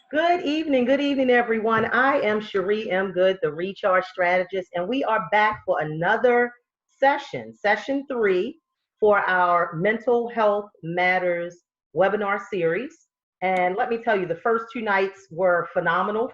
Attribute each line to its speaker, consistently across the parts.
Speaker 1: Good evening, everyone. I am Cherie M. Good, the Recharge Strategist, and we are back for another session 3 for our Mental Health Matters webinar series. And let me tell you, the first 2 nights were phenomenal.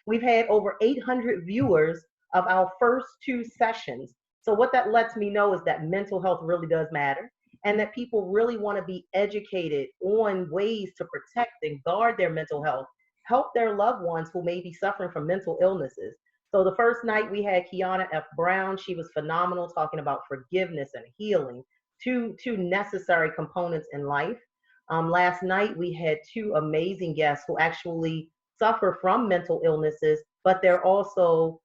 Speaker 1: We've had over 800 viewers of our first 2 sessions. So what that lets me know is that mental health really does matter and that people really want to be educated on ways to protect and guard their mental health, help their loved ones who may be suffering from mental illnesses. So the first night we had Kiana F. Brown. She was phenomenal, talking about forgiveness and healing, two necessary components in life. Last night we had 2 amazing guests who actually suffer from mental illnesses, but they're also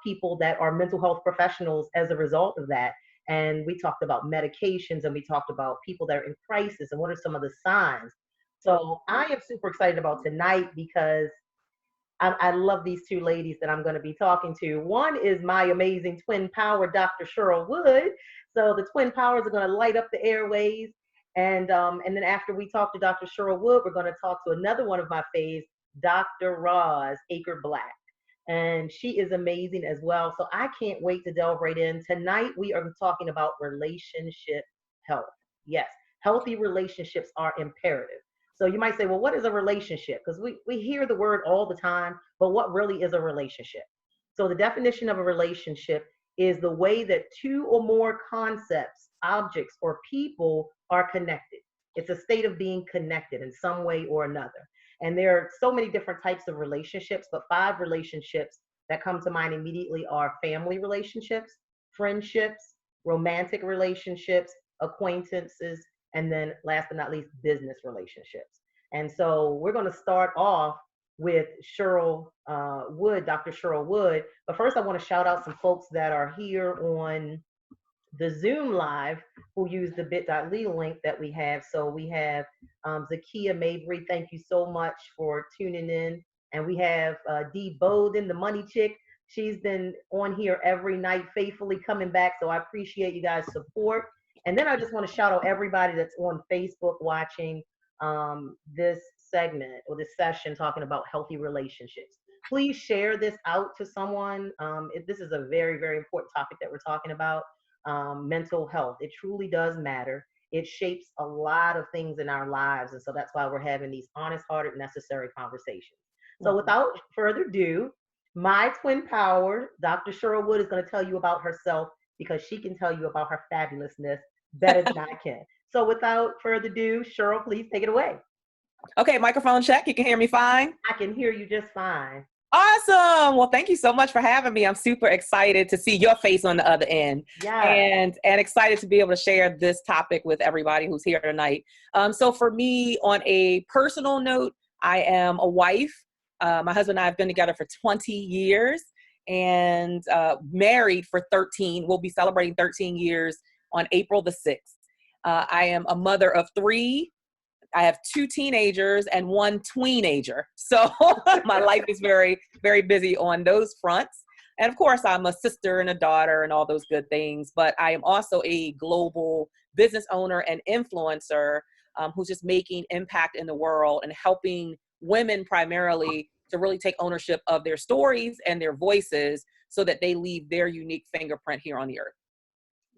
Speaker 1: people that are mental health professionals as a result of that. And we talked about medications, and we talked about people that are in crisis and what are some of the signs. So I am super excited about tonight because I love these 2 ladies that I'm going to be talking to. One is my amazing twin power, Dr. Cheryl Wood. So the twin powers are going to light up the airways. And then after we talk to Dr. Cheryl Wood, we're going to talk to another one of my faves, Dr. Roz Aker-Black. And she is amazing as well. So I can't wait to delve right in. Tonight, we are talking about relationship health. Yes, healthy relationships are imperative. So you might say, well, what is a relationship? Because we hear the word all the time, but what really is a relationship? So the definition of a relationship is the way that 2 or more concepts, objects, or people are connected. It's a state of being connected in some way or another. And there are so many different types of relationships, but 5 relationships that come to mind immediately are family relationships, friendships, romantic relationships, acquaintances, and then last but not least, business relationships. And so we're going to start off with Cheryl Wood, Dr. Cheryl Wood. But first, I want to shout out some folks that are here on the Zoom live who use the bit.ly link that we have. So we have Zakia Mabry. Thank you so much for tuning in. And we have Dee Bowden, the money chick. She's been on here every night, faithfully coming back. So I appreciate you guys' support. And then I just want to shout out everybody that's on Facebook watching this segment or this session talking about healthy relationships. Please share this out to someone. This is a very, very important topic that we're talking about. Mental health. It truly does matter. It shapes a lot of things in our lives. And so that's why we're having these honest hearted, necessary conversations. So without further ado, my twin power, Dr. Cheryl Wood, is going to tell you about herself because she can tell you about her fabulousness better than I can. So without further ado, Cheryl, please take it away.
Speaker 2: Okay, microphone check. You can hear me fine?
Speaker 1: I can hear you just fine.
Speaker 2: Awesome. Well, thank you so much for having me. I'm super excited to see your face on the other end.
Speaker 1: Yes.
Speaker 2: And excited to be able to share this topic with everybody who's here tonight. So for me, on a personal note, I am a wife. My husband and I have been together for 20 years and married for 13. We'll be celebrating 13 years on April the 6th. I am a mother of 3. I have 2 teenagers and 1 tweenager. So my life is very, very busy on those fronts. And of course, I'm a sister and a daughter and all those good things. But I am also a global business owner and influencer who's just making impact in the world and helping women primarily to really take ownership of their stories and their voices so that they leave their unique fingerprint here on the earth.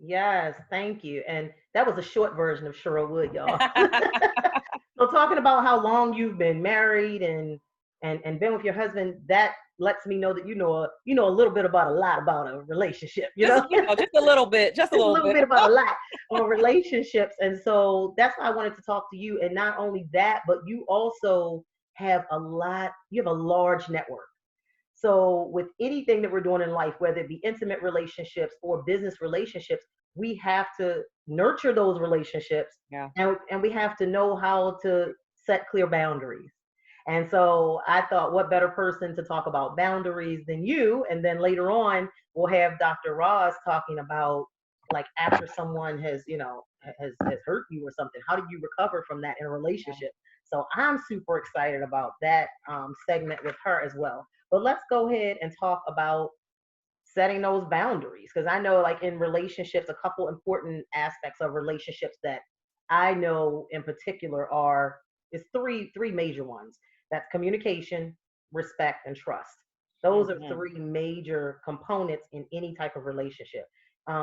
Speaker 1: Yes, thank you. And that was a short version of Cheryl Wood, y'all. So talking about how long you've been married and been with your husband, that lets me know that you know a little bit about a lot about a relationship.
Speaker 2: Just a little bit, just a little bit
Speaker 1: about a lot of relationships. And so that's why I wanted to talk to you. And not only that, but you also have a large network. So with anything that we're doing in life, whether it be intimate relationships or business relationships, we have to nurture those relationships.
Speaker 2: Yeah.
Speaker 1: And we have to know how to set clear boundaries. And so I thought, what better person to talk about boundaries than you? And then later on, we'll have Dr. Roz talking about, like, after someone has hurt you or something, how do you recover from that in a relationship? So I'm super excited about that segment with her as well. But let's go ahead and talk about setting those boundaries, because I know, like, in relationships, a couple important aspects of relationships that I know in particular is three major ones. That's communication, respect, and trust. Those are
Speaker 2: Mm-hmm.
Speaker 1: three major components in any type of relationship.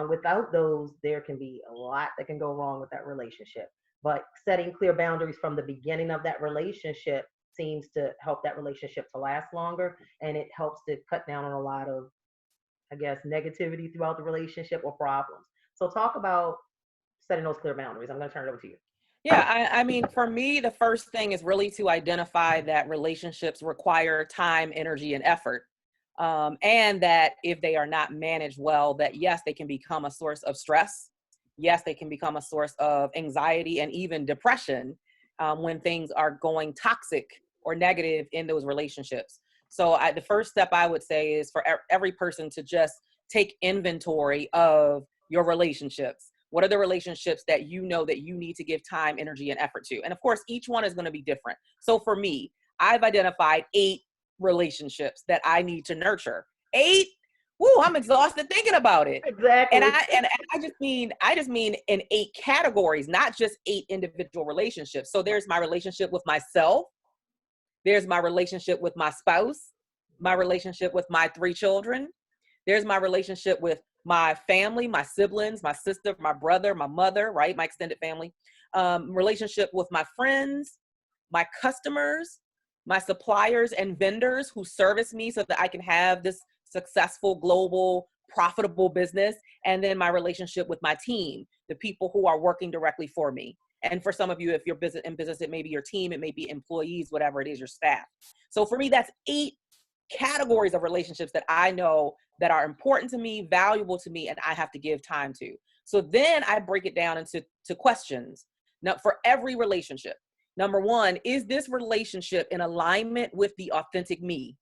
Speaker 1: Without those, there can be a lot that can go wrong with that relationship. But setting clear boundaries from the beginning of that relationship seems to help that relationship to last longer, and it helps to cut down on a lot of, I guess, negativity throughout the relationship or problems. So talk about setting those clear boundaries. I'm going to turn it over to you.
Speaker 2: Yeah, I mean, for me, the first thing is really to identify that relationships require time, energy, and effort. And that if they are not managed well, that yes, they can become a source of stress. Yes, they can become a source of anxiety and even depression when things are going toxic or negative in those relationships. So the first step I would say is for every person to just take inventory of your relationships. What are the relationships that you know that you need to give time, energy, and effort to? And of course, each one is going to be different. So for me, I've identified 8 relationships that I need to nurture. 8? Woo, I'm exhausted thinking about it. And
Speaker 1: Exactly.
Speaker 2: I just mean in 8 categories, not just 8 individual relationships. So there's my relationship with myself. There's my relationship with my spouse, my relationship with my 3 children. There's my relationship with my family, my siblings, my sister, my brother, my mother, right? My extended family. Relationship with my friends, my customers, my suppliers and vendors who service me so that I can have this successful, global, profitable business. And then my relationship with my team, the people who are working directly for me. And for some of you, if you're in business, it may be your team, it may be employees, whatever it is, your staff. So for me, that's 8 categories of relationships that I know that are important to me, valuable to me, and I have to give time to. So then I break it down into questions. Now, for every relationship, number 1, is this relationship in alignment with the authentic me?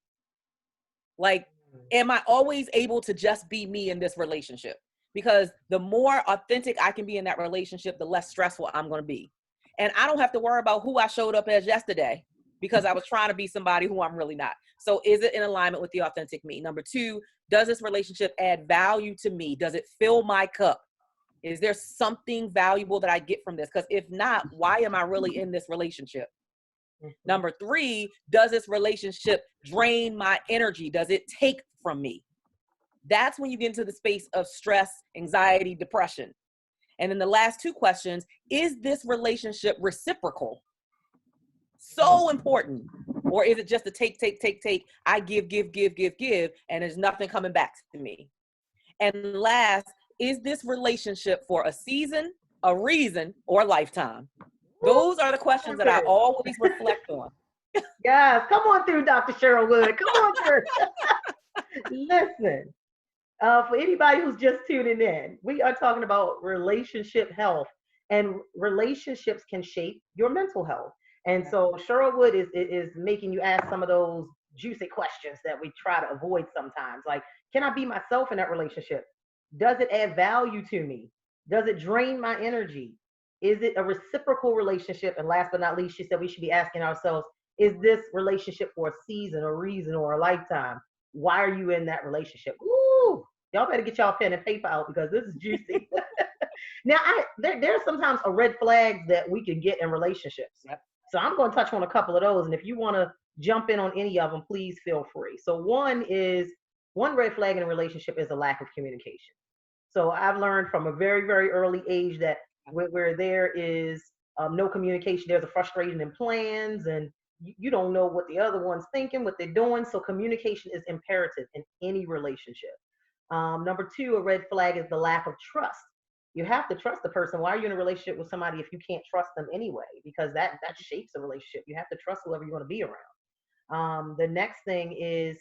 Speaker 2: Like, am I always able to just be me in this relationship? Because the more authentic I can be in that relationship, the less stressful I'm going to be. And I don't have to worry about who I showed up as yesterday because I was trying to be somebody who I'm really not. So is it in alignment with the authentic me? Number 2, does this relationship add value to me? Does it fill my cup? Is there something valuable that I get from this? Because if not, why am I really in this relationship? Number 3, does this relationship drain my energy? Does it take from me? That's when you get into the space of stress, anxiety, depression. And then the last 2 questions, is this relationship reciprocal? So important. Or is it just a take? I give, and there's nothing coming back to me. And last, is this relationship for a season, a reason, or a lifetime? Those are the questions that I always reflect on.
Speaker 1: Yes, come on through, Dr. Cheryl Wood. Come on through. Listen, for anybody who's just tuning in, we are talking about relationship health, and relationships can shape your mental health. And so Cheryl Wood is making you ask some of those juicy questions that we try to avoid sometimes. Like, can I be myself in that relationship? Does it add value to me? Does it drain my energy? Is it a reciprocal relationship? And last but not least, she said we should be asking ourselves, is this relationship for a season, a reason, or a lifetime? Why are you in that relationship? Ooh, y'all better get y'all pen and paper out because this is juicy. Now, there's sometimes a red flags that we can get in relationships.
Speaker 2: Yep.
Speaker 1: So I'm going to touch on a couple of those. And if you want to jump in on any of them, please feel free. So one red flag in a relationship is a lack of communication. So I've learned from a very, very early age that where there is no communication, there's a frustration in plans, and you don't know what the other one's thinking, what they're doing. So communication is imperative in any relationship. Number 2, a red flag is the lack of trust. You have to trust the person. Why are you in a relationship with somebody if you can't trust them anyway? Because that shapes a relationship. You have to trust whoever you're going to be around. The next thing is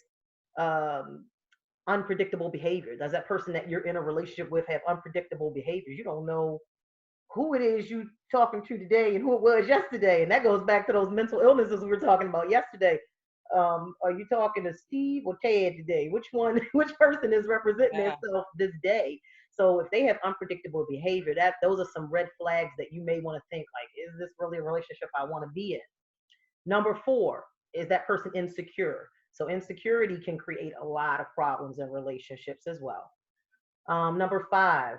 Speaker 1: unpredictable behavior. Does that person that you're in a relationship with have unpredictable behavior? You don't know who it is you talking to today and who it was yesterday. And that goes back to those mental illnesses we were talking about yesterday. Are you talking to Steve or Ted today? Which person is representing themselves this day? So if they have unpredictable behavior, those are some red flags that you may want to think like, is this really a relationship I want to be in? Number 4, is that person insecure? So insecurity can create a lot of problems in relationships as well. Number 5,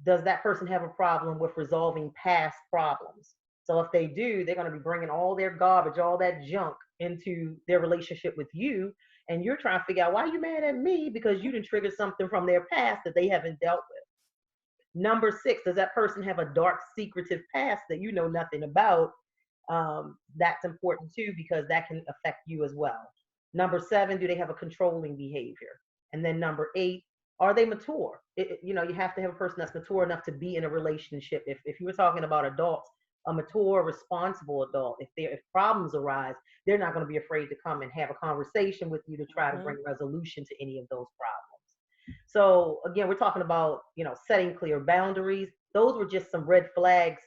Speaker 1: does that person have a problem with resolving past problems? So if they do, they're going to be bringing all their garbage, all that junk into their relationship with you. And you're trying to figure out, why are you mad at me? Because you didn't trigger something from their past that they haven't dealt with. Number 6, does that person have a dark, secretive past that you know nothing about? That's important too, because that can affect you as well. Number 7, do they have a controlling behavior? And then number 8, are they mature? You have to have a person that's mature enough to be in a relationship. If you were talking about adults, a mature, responsible adult, if problems arise, they're not going to be afraid to come and have a conversation with you to try to bring resolution to any of those problems. So again, we're talking about, setting clear boundaries. Those were just some red flags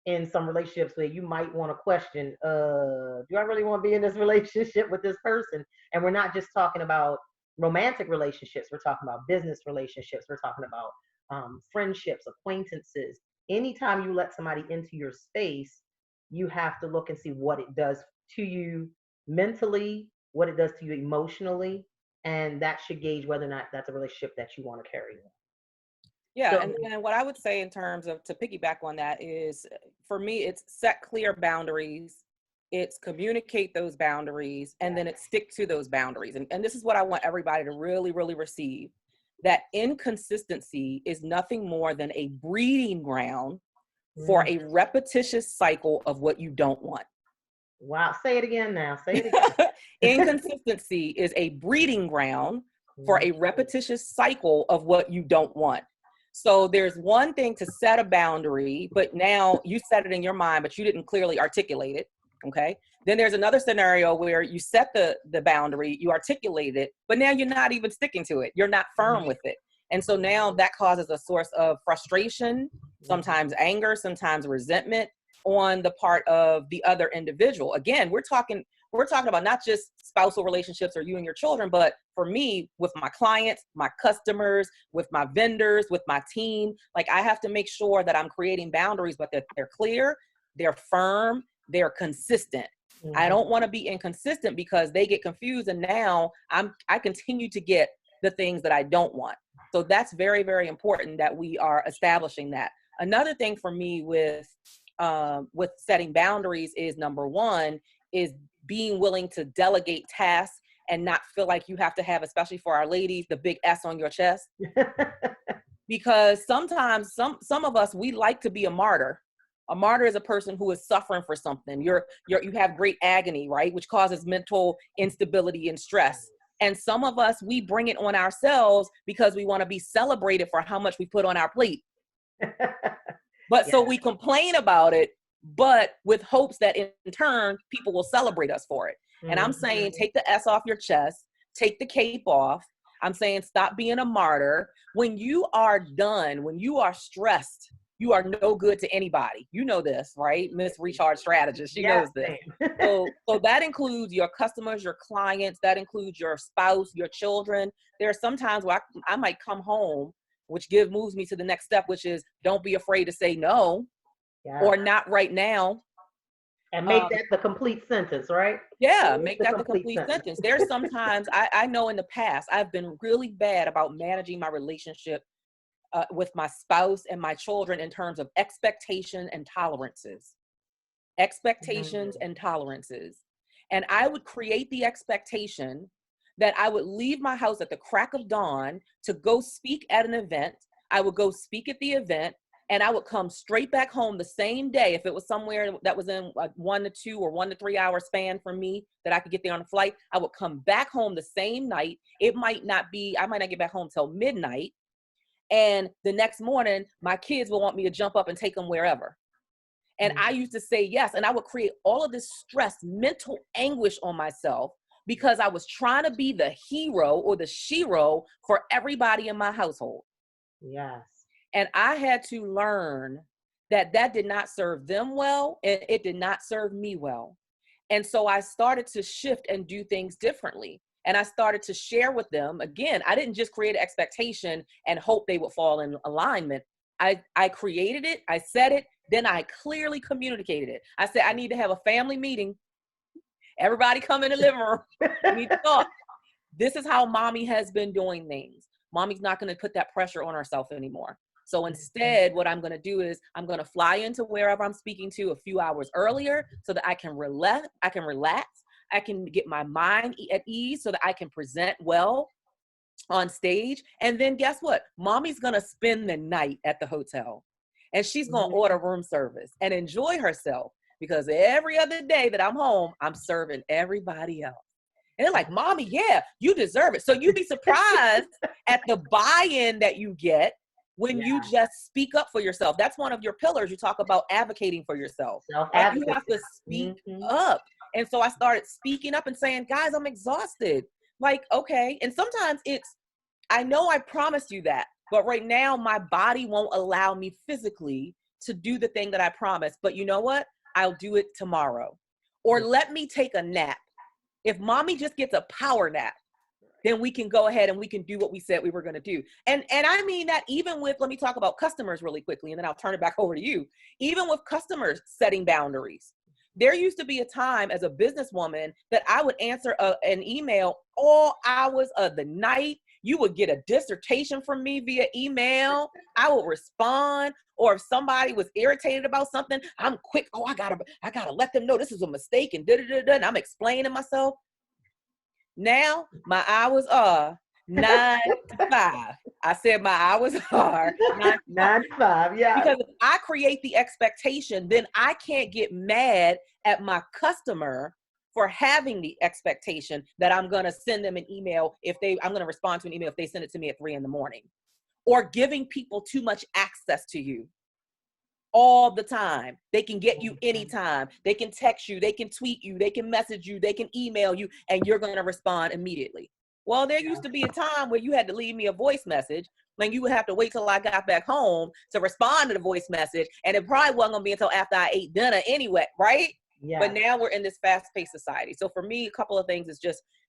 Speaker 1: in some relationships where you might want to question, do I really want to be in this relationship with this person? And we're not just talking about romantic relationships. We're talking about business relationships. We're talking about friendships, acquaintances. Anytime you let somebody into your space, you have to look and see what it does to you mentally, what it does to you emotionally, and that should gauge whether or not that's a relationship that you want to carry on.
Speaker 2: Yeah,
Speaker 1: So,
Speaker 2: and what I would say in terms of, to piggyback on that, is for me, it's set clear boundaries, it's communicate those boundaries, and then it's stick to those boundaries. And this is what I want everybody to really, really receive, that inconsistency is nothing more than a breeding ground for a repetitious cycle of what you don't want.
Speaker 1: Wow, say it again now. Say it again.
Speaker 2: Inconsistency is a breeding ground for a repetitious cycle of what you don't want. So there's one thing to set a boundary, but now you set it in your mind, but you didn't clearly articulate it. Okay. Then there's another scenario where you set the boundary, you articulate it, but now you're not even sticking to it. You're not firm with it. And so now that causes a source of frustration, sometimes anger, sometimes resentment on the part of the other individual. Again, we're talking about not just spousal relationships or you and your children, but for me, with my clients, my customers, with my vendors, with my team, like I have to make sure that I'm creating boundaries, but that they're clear, they're firm, they're consistent. I don't want to be inconsistent because they get confused and now I continue to get the things that I don't want. So that's very, very important that we are establishing that. Another thing for me with setting boundaries is, number 1 is being willing to delegate tasks and not feel like you have to have, especially for our ladies, the big S on your chest. Because sometimes some of us, we like to be a martyr. A martyr is a person who is suffering for something. You have great agony, right? Which causes mental instability and stress. And some of us, we bring it on ourselves because we want to be celebrated for how much we put on our plate. But so we complain about it, but with hopes that in turn, people will celebrate us for it. And I'm saying, take the S off your chest, take the cape off. I'm saying, stop being a martyr. When you are done, when you are stressed, you are no good to anybody. You know this, right? Miss Recharge Strategist, she knows this. So that includes your customers, your clients, that includes your spouse, your children. There are some times where I might come home, which moves me to the next step, which is don't be afraid to say no or not right now.
Speaker 1: And make that the complete sentence, right?
Speaker 2: Yeah, make that the complete sentence. There's sometimes, I know in the past, I've been really bad about managing my relationship with my spouse and my children in terms of expectation and tolerances. Expectations and tolerances. And I would create the expectation that I would leave my house at the crack of dawn to go speak at an event. I would go speak at the event and I would come straight back home the same day. If it was somewhere that was in a 1 to 2 or 1 to 3 hour span for me that I could get there on a flight, I would come back home the same night. I might not get back home till midnight. And the next morning, my kids will want me to jump up and take them wherever. And I used to say yes. And I would create all of this stress, mental anguish on myself because I was trying to be the hero or the shero for everybody in my household.
Speaker 1: Yes.
Speaker 2: And I had to learn that did not serve them well, and it did not serve me well. And so I started to shift and do things differently. And I started to share with them. Again, I didn't just create an expectation and hope they would fall in alignment. I created it, I said it, then I clearly communicated it. I said, I need to have a family meeting. Everybody come in the living room. We need to talk. This is how mommy has been doing things. Mommy's not going to put that pressure on herself anymore. So instead, what I'm going to do is I'm going to fly into wherever I'm speaking to a few hours earlier so that I can relax. I can get my mind at ease so that I can present well on stage. And then guess what? Mommy's going to spend the night at the hotel, and she's going to order room service and enjoy herself, because every other day that I'm home, I'm serving everybody else. And they're like, Mommy, yeah, you deserve it. So you'd be surprised at the buy-in that you get when you just speak up for yourself. That's one of your pillars. You talk about advocating for yourself. Like, you have to speak up. And so I started speaking up and saying, guys, I'm exhausted. Like, okay. And sometimes I know I promised you that, but right now my body won't allow me physically to do the thing that I promised. But you know what? I'll do it tomorrow. Or let me take a nap. If Mommy just gets a power nap, then we can go ahead and we can do what we said we were going to do. And I mean that even with, let me talk about customers really quickly, and then I'll turn it back over to you. Even with customers setting boundaries. There used to be a time as a businesswoman that I would answer an email all hours of the night. You would get a dissertation from me via email. I would respond. Or if somebody was irritated about something, I'm quick. Oh, I gotta let them know this is a mistake, and and I'm explaining myself. Now my hours are 9 to 5. I said my hours are
Speaker 1: 9 to 5. Yeah.
Speaker 2: Because if I create the expectation, then I can't get mad at my customer for having the expectation that I'm going to send them an email I'm going to respond to an email if they send it to me at 3 a.m, or giving people too much access to you all the time. They can get you anytime. They can text you, they can tweet you, they can message you, they can email you, and you're going to respond immediately. Well, there used to be a time where you had to leave me a voice message, and you would have to wait till I got back home to respond to the voice message. And it probably wasn't going to be until after I ate dinner anyway, right? Yeah. But now we're in this fast-paced society. So for me, a couple of things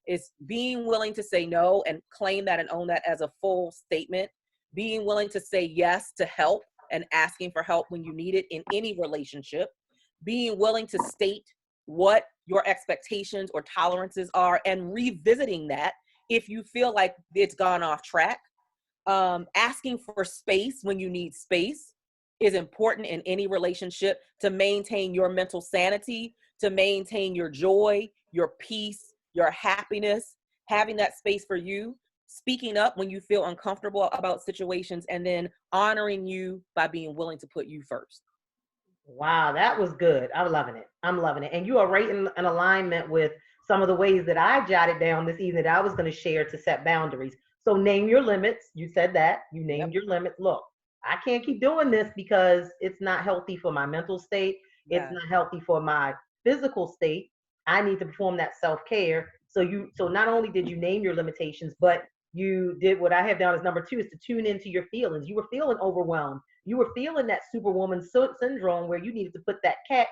Speaker 2: is being willing to say no and claim that and own that as a full statement. Being willing to say yes to help and asking for help when you need it in any relationship. Being willing to state what your expectations or tolerances are and revisiting that if you feel like it's gone off track. Asking for space when you need space is important in any relationship to maintain your mental sanity, to maintain your joy, your peace, your happiness, having that space for you, speaking up when you feel uncomfortable about situations, and then honoring you by being willing to put you first.
Speaker 1: Wow, that was good. I'm loving it. And you are right in alignment with some of the ways that I jotted down this evening that I was going to share to set boundaries. So name your limits. You said that. You named your limits. Look, I can't keep doing this because it's not healthy for my mental state. It's not healthy for my physical state. I need to perform that self-care. So not only did you name your limitations, but you did what I have down as number 2 is to tune into your feelings. You were feeling overwhelmed. You were feeling that superwoman syndrome where you needed to put take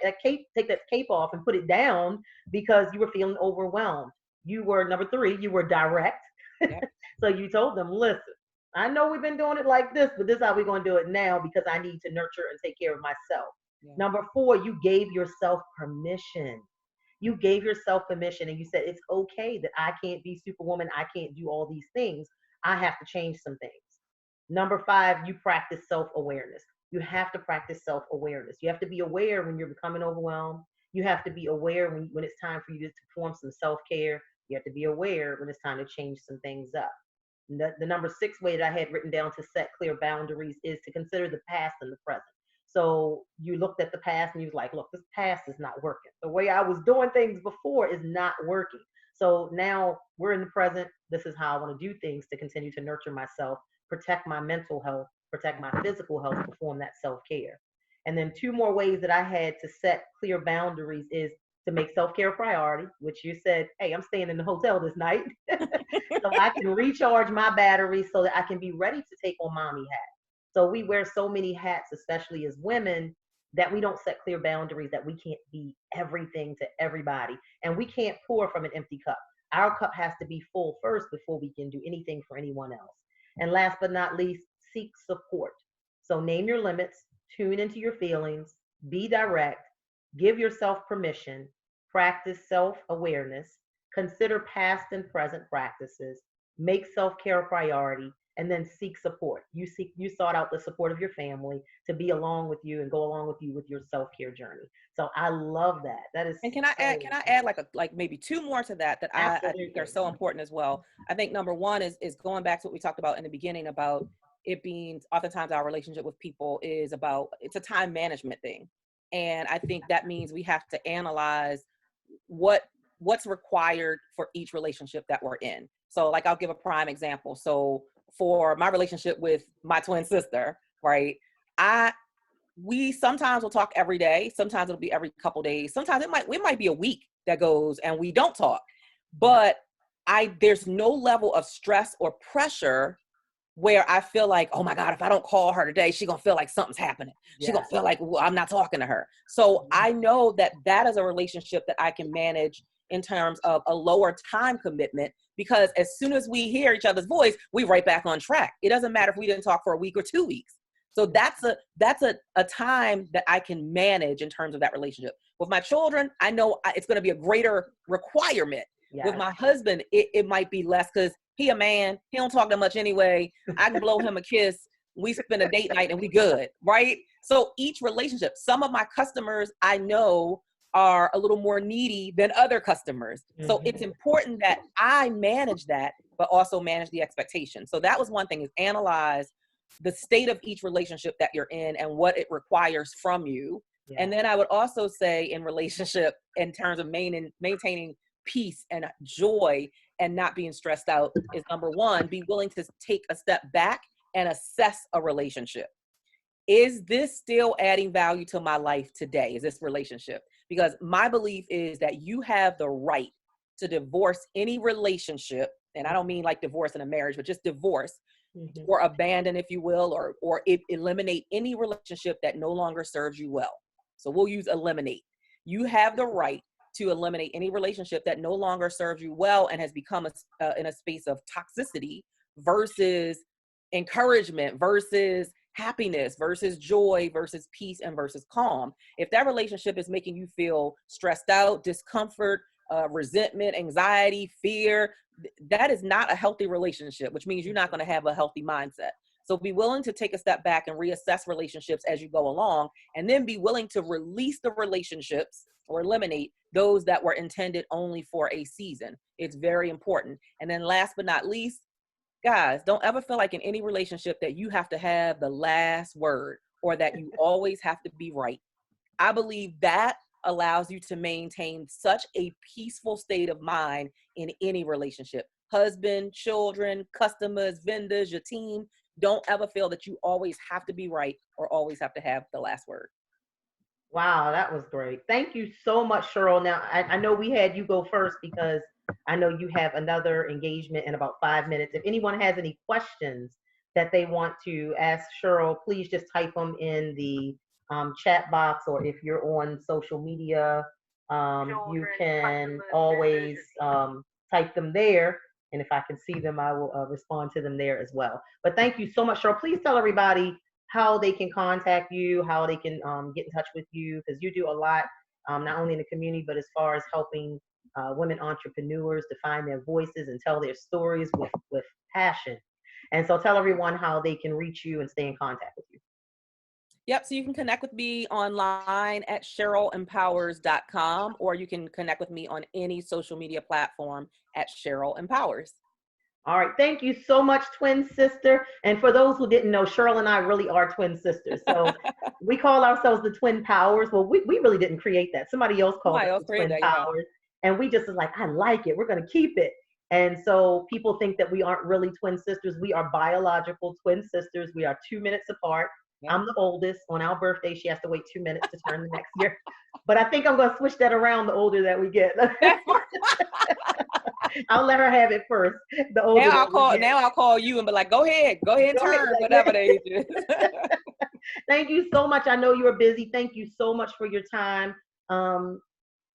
Speaker 1: that cape off and put it down because you were feeling overwhelmed. You were number 3, you were direct. Yep. So you told them, listen, I know we've been doing it like this, but this is how we're going to do it now because I need to nurture and take care of myself. Yeah. Number 4, you gave yourself permission. You gave yourself permission and you said, it's okay that I can't be superwoman. I can't do all these things. I have to change some things. Number 5, you practice self-awareness. You have to practice self-awareness. You have to be aware when you're becoming overwhelmed. You have to be aware when it's time for you to perform some self-care. You have to be aware when it's time to change some things up. The number 6 way that I had written down to set clear boundaries is to consider the past and the present. So you looked at the past and you was like, look, this past is not working. The way I was doing things before is not working. So now we're in the present. This is how I want to do things to continue to nurture myself, protect my mental health, protect my physical health, perform that self-care. And then 2 more ways that I had to set clear boundaries is to make self-care a priority, which you said, hey, I'm staying in the hotel this night so I can recharge my batteries so that I can be ready to take on mommy hat. So we wear so many hats, especially as women, that we don't set clear boundaries, that we can't be everything to everybody. And we can't pour from an empty cup. Our cup has to be full first before we can do anything for anyone else. And last but not least, seek support. So name your limits, tune into your feelings, be direct, give yourself permission, practice self-awareness, consider past and present practices, make self-care a priority, and then seek support. You sought out the support of your family to be along with you and go along with you with your self-care journey. So I love that. That is
Speaker 2: And
Speaker 1: so
Speaker 2: can I add like maybe two more to that I think are
Speaker 1: absolutely.
Speaker 2: so important as well. I think number one is going back to what we talked about in the beginning about it being oftentimes our relationship with people is about, it's a time management thing. And I think that means we have to analyze what's required for each relationship that we're in. So like I'll give a prime example. So for my relationship with my twin sister, right? I we sometimes will talk every day. Sometimes it'll be every couple days. Sometimes it might be a week that goes and we don't talk. But there's no level of stress or pressure where I feel like, oh my God, if I don't call her today, she's gonna feel like something's happening. She's
Speaker 1: Yeah.
Speaker 2: gonna feel like, well, I'm not talking to her. So I know that is a relationship that I can manage in terms of a lower time commitment, because as soon as we hear each other's voice, we right back on track. It doesn't matter if we didn't talk for a week or 2 weeks. So that's a time that I can manage in terms of that relationship. With my children, I know it's going to be a greater requirement.
Speaker 1: Yes.
Speaker 2: With my husband, it might be less because he a man. He don't talk that much anyway. I can blow him a kiss. We spend a date night and we good, right? So each relationship, some of my customers I know are a little more needy than other customers. So it's important that I manage that, but also manage the expectation. So that was one thing, is analyze the state of each relationship that you're in and what it requires from you. Yeah. And then I would also say in relationship, in terms of maintaining peace and joy and not being stressed out, is number one, be willing to take a step back and assess a relationship. Is this still adding value to my life today? Is this relationship? Because my belief is that you have the right to divorce any relationship. And I don't mean like divorce in a marriage, but just divorce or abandon, if you will, or eliminate any relationship that no longer serves you well. So we'll use eliminate. You have the right to eliminate any relationship that no longer serves you well and has become in a space of toxicity versus encouragement versus happiness versus joy versus peace and versus calm. If that relationship is making you feel stressed out, discomfort, resentment, anxiety, fear, that is not a healthy relationship, which means you're not going to have a healthy mindset. So be willing to take a step back and reassess relationships as you go along, and then be willing to release the relationships or eliminate those that were intended only for a season. It's very important. And then last but not least, guys, don't ever feel like in any relationship that you have to have the last word or that you always have to be right. I believe that allows you to maintain such a peaceful state of mind in any relationship. Husband, children, customers, vendors, your team. Don't ever feel that you always have to be right or always have to have the last word.
Speaker 1: Wow, that was great. Thank you so much, Cheryl. Now, I know we had you go first because I know you have another engagement in about 5 minutes. If anyone has any questions that they want to ask Cheryl, please just type them in the chat box, or if you're on social media, you can always type them there. And if I can see them, I will respond to them there as well. But thank you so much, Cheryl. Please tell everybody how they can contact you, how they can get in touch with you, because you do a lot, not only in the community, but as far as helping women entrepreneurs to find their voices and tell their stories with passion. And so tell everyone how they can reach you and stay in contact with you.
Speaker 2: Yep. So you can connect with me online at CherylEmpowers.com, or you can connect with me on any social media platform at Cheryl Empowers.
Speaker 1: All right. Thank you so much, twin sister. And for those who didn't know, Cheryl and I really are twin sisters. So we call ourselves the Twin Powers. Well, we really didn't create that. Somebody else called us the Twin Powers. Yeah. And we just was like, I like it. We're going to keep it. And so people think that we aren't really twin sisters. We are biological twin sisters. We are 2 minutes apart. Yep. I'm the oldest. On our birthday, she has to wait 2 minutes to turn the next year. But I think I'm going to switch that around the older that we get. I'll let her have it first. The older
Speaker 2: now I'll call you and be like, go ahead and turn whatever the age is.
Speaker 1: Thank you so much. I know you're busy. Thank you so much for your time.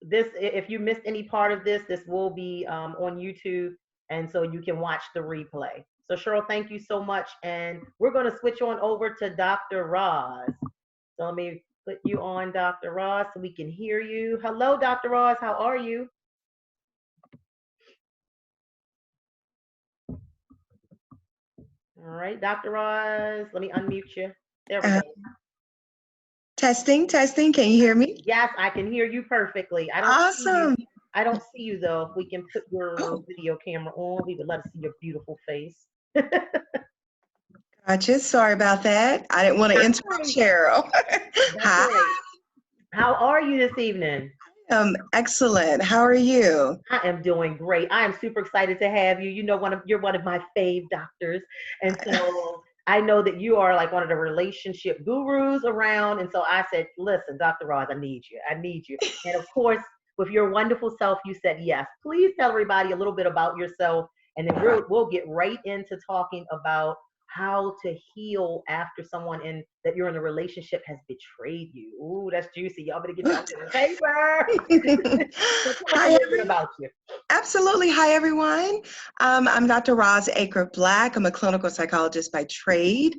Speaker 1: If you missed any part of this will be on YouTube, and so you can watch the replay. So Cheryl, thank you so much. And we're going to switch on over to Dr. Roz. So let me put you on, Dr. Roz, so we can hear you. Hello, Dr. Roz. How are you? All right, Dr. Roz, let me unmute you. There we
Speaker 3: Uh,
Speaker 1: go.
Speaker 3: testing, testing. Can you hear me?
Speaker 1: Yes, I can hear you perfectly. I don't see you.
Speaker 3: Awesome.
Speaker 1: I don't see you though. If we can put your
Speaker 3: Oh,
Speaker 1: video camera on, we would love to see your beautiful face.
Speaker 3: gotcha. Sorry about that. I didn't want to
Speaker 1: That's
Speaker 3: interrupt
Speaker 1: right.
Speaker 3: Cheryl.
Speaker 1: That's
Speaker 3: Hi.
Speaker 1: right. How are you this evening?
Speaker 3: Excellent. How are you?
Speaker 1: I am doing great. I am super excited to have you. You know, you're one of my fave doctors, and so I know that you are like one of the relationship gurus around. And so I said, "Listen, Dr. Roz, I need you. I need you." And of course, with your wonderful self, you said yes. Please tell everybody a little bit about yourself, and then we'll get right into talking about how to heal after someone in that you're in a relationship has betrayed you. Ooh, that's juicy. Y'all better get y'all pen and paper. So tell us a
Speaker 3: Hi,
Speaker 1: little bit about you.
Speaker 3: absolutely. Hi, everyone. I'm Dr. Roz Aker-Black. I'm a clinical psychologist by trade.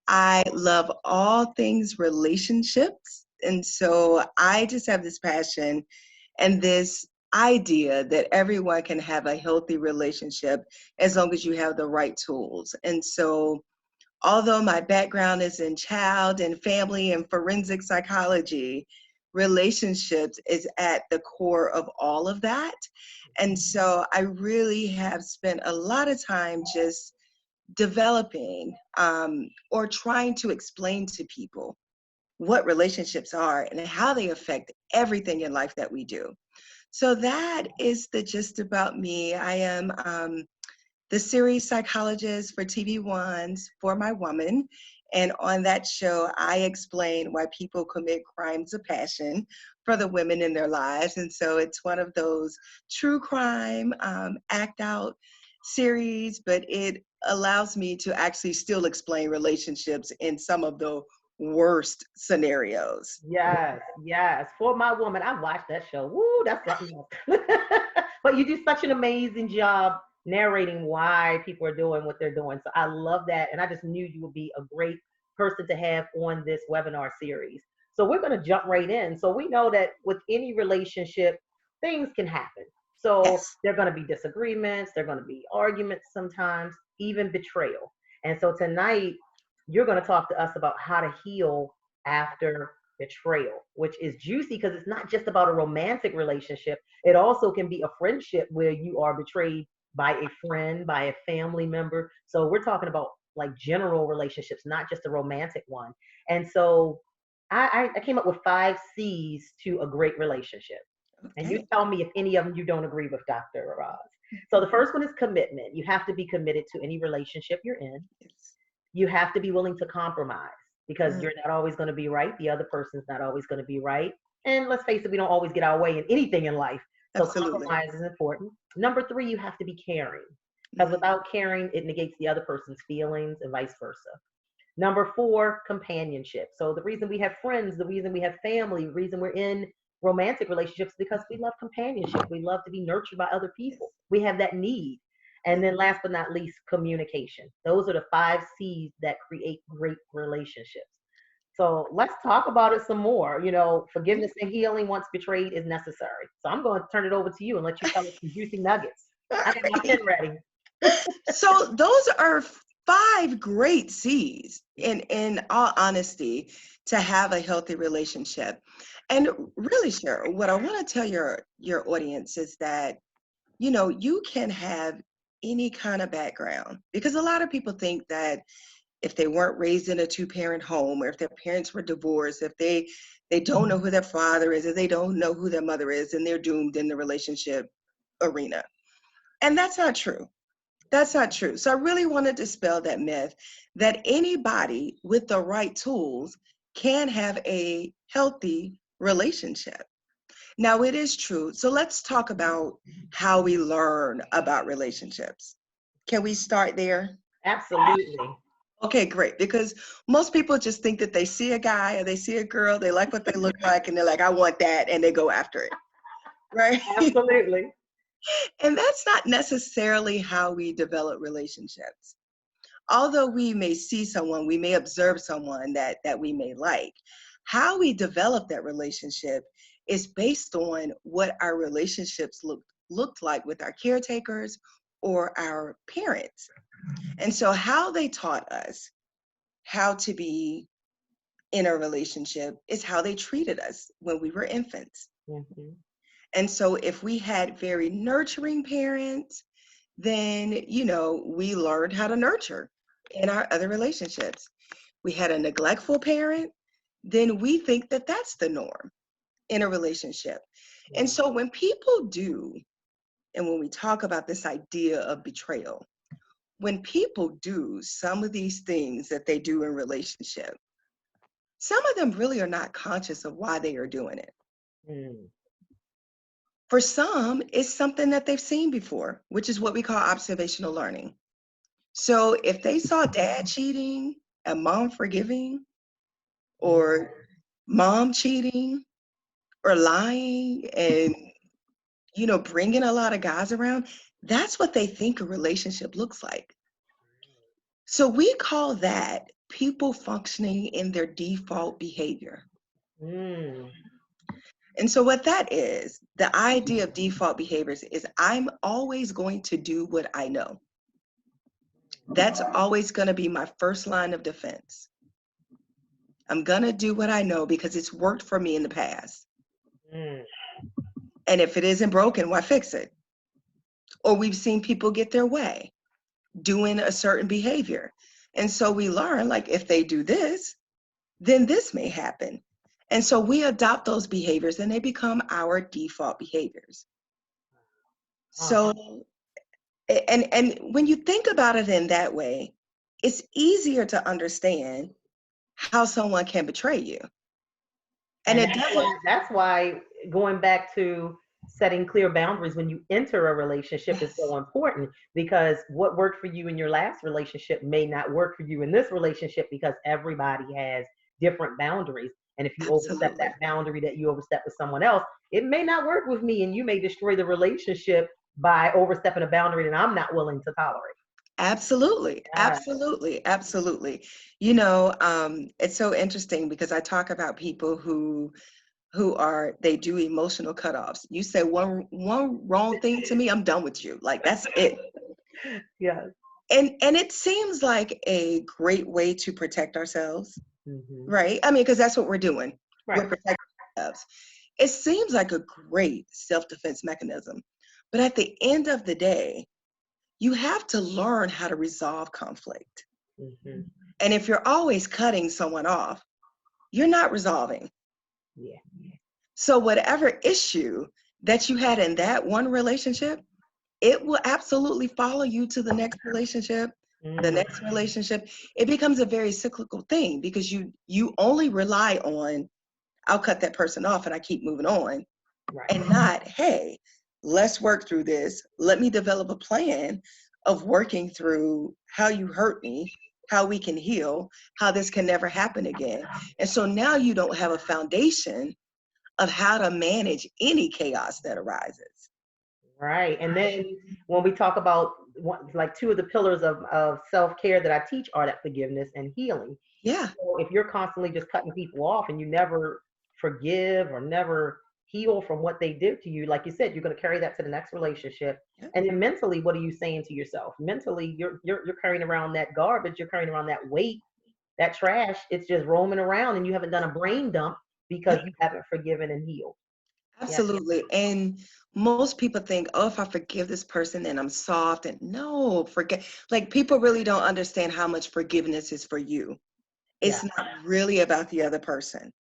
Speaker 3: I love all things relationships. And so I just have this passion and this idea that everyone can have a healthy relationship as long as you have the right tools. And so although my background is in child and family and forensic psychology, relationships is at the core of all of that. And so I really have spent a lot of time just developing or trying to explain to people what relationships are and how they affect everything in life that we do. So that is the gist about me. I am the series psychologist for TV One's For My Woman. And on that show, I explain why people commit crimes of passion for the women in their lives. And so it's one of those true crime act out series, but it allows me to actually still explain relationships in some of the worst scenarios.
Speaker 1: Yes, yes. For My Woman, I watched that show. Woo, that's something else. But you do such an amazing job narrating why people are doing what they're doing. So I love that. And I just knew you would be a great person to have on this webinar series. So we're going to jump right in. So we know that with any relationship, things can happen. So
Speaker 3: Yes.
Speaker 1: there are going to be disagreements, there are going to be arguments sometimes, even betrayal. And so tonight, you're going to talk to us about how to heal after betrayal, which is juicy because it's not just about a romantic relationship. It also can be a friendship where you are betrayed by a friend, by a family member. So we're talking about like general relationships, not just a romantic one. And so I came up with 5 C's to a great relationship. And you
Speaker 3: Okay.
Speaker 1: tell me if any of them you don't agree with, Dr. Roz. So the first one is commitment. You have to be committed to any relationship you're in.
Speaker 3: Yes.
Speaker 1: You have to be willing to compromise because
Speaker 3: Mm,
Speaker 1: you're not always going to be right. The other person's not always going to be right. And let's face it, we don't always get our way in anything in life. So
Speaker 3: absolutely.
Speaker 1: compromise is important. Number 3, you have to be caring because
Speaker 3: Mm,
Speaker 1: without caring, it negates the other person's feelings and vice versa. Number 4, companionship. So the reason we have friends, the reason we have family, the reason we're in romantic relationships because we love companionship. We love to be nurtured by other
Speaker 3: yes.
Speaker 1: people. We have that need. And then last but not least, communication. Those are the 5 C's that create great relationships. So let's talk about it some more. You know, forgiveness and healing once betrayed is necessary. So I'm going to turn it over to you and let you tell us some juicy nuggets.
Speaker 3: All
Speaker 1: I have my
Speaker 3: right.
Speaker 1: pen ready.
Speaker 3: So those are 5 great C's in all honesty to have a healthy relationship. And really, Cheryl, what I want to tell your audience is that, you can have any kind of background because a lot of people think that if they weren't raised in a two-parent home or if their parents were divorced, if they don't know who their father is, if they don't know who their mother is, then they're doomed in the relationship arena. And that's not true. That's not true. So I really want to dispel that myth that anybody with the right tools can have a healthy relationship. Now, it is true. So let's talk about how we learn about relationships. Can we start there?
Speaker 1: Absolutely.
Speaker 3: Okay, great. Because most people just think that they see a guy or they see a girl, they like what they look like, and they're like, I want that, and they go after it, right?
Speaker 1: Absolutely.
Speaker 3: And that's not necessarily how we develop relationships. Although we may see someone, we may observe someone that we may like, how we develop that relationship is based on what our relationships looked like with our caretakers or our parents. And so how they taught us how to be in a relationship is how they treated us when we were infants.
Speaker 1: Mm-hmm.
Speaker 3: And so if we had very nurturing parents, then, we learned how to nurture in our other relationships. We had a neglectful parent, then we think that that's the norm in a relationship. And so when people do, and when we talk about this idea of betrayal, when people do some of these things that they do in relationship, some of them really are not conscious of why they are doing it.
Speaker 1: Mm.
Speaker 3: For some, it's something that they've seen before, which is what we call observational learning. So if they saw dad cheating and mom forgiving, or mom cheating or lying and, bringing a lot of guys around, that's what they think a relationship looks like. So we call that people functioning in their default behavior.
Speaker 1: Mm.
Speaker 3: And so what that is, the idea of default behaviors is I'm always going to do what I know. That's always going to be my first line of defense. I'm going to do what I know because it's worked for me in the past.
Speaker 1: Mm.
Speaker 3: And if it isn't broken, why fix it? Or we've seen people get their way doing a certain behavior. And so we learn, like, if they do this, then this may happen. And so we adopt those behaviors and they become our default behaviors. So, and when you think about it in that way, it's easier to understand how someone can betray you. And it doesn't.
Speaker 1: That's why going back to setting clear boundaries when you enter a relationship is so important, because what worked for you in your last relationship may not work for you in this relationship, because everybody has different boundaries. And if you overstep that boundary that you overstep with someone else, it may not work with me, and you may destroy the relationship by overstepping a boundary that I'm not willing to tolerate.
Speaker 3: Absolutely,
Speaker 1: Yes.
Speaker 3: absolutely, absolutely. It's so interesting because I talk about people who they do emotional cutoffs. You say one wrong thing to me, I'm done with you. Like, that's it.
Speaker 1: Yes.
Speaker 3: And it seems like a great way to protect ourselves,
Speaker 1: Mm-hmm.
Speaker 3: right? I mean, because that's what we're doing.
Speaker 1: Right.
Speaker 3: We're protecting ourselves. It seems like a great self-defense mechanism. But at the end of the day, you have to learn how to resolve conflict.
Speaker 1: Mm-hmm.
Speaker 3: And if you're always cutting someone off, you're not resolving.
Speaker 1: Yeah.
Speaker 3: So whatever issue that you had in that one relationship, it will absolutely follow you to the next relationship, the next relationship. It becomes a very cyclical thing because you only rely on, I'll cut that person off and I keep moving on.
Speaker 1: Right.
Speaker 3: And not, hey, let's work through this. Let me develop a plan of working through how you hurt me, how we can heal, how this can never happen again. And so now you don't have a foundation of how to manage any chaos that arises.
Speaker 1: Right. And then when we talk about like two of the pillars of self-care that I teach are that forgiveness and healing.
Speaker 3: Yeah.
Speaker 1: So if you're constantly just cutting people off and you never forgive or never heal from what they did to you, like you said, you're going to carry that to the next relationship.
Speaker 3: Yeah.
Speaker 1: And then mentally, what are you saying to yourself? Mentally, you're carrying around that garbage, you're carrying around that weight, that trash. It's just roaming around and you haven't done a brain dump because you haven't forgiven and healed.
Speaker 3: Absolutely. And most people think, oh, if I forgive this person, then I'm soft. And no, like, people really don't understand how much forgiveness is for you.
Speaker 1: Yeah.
Speaker 3: It's not really about the other person.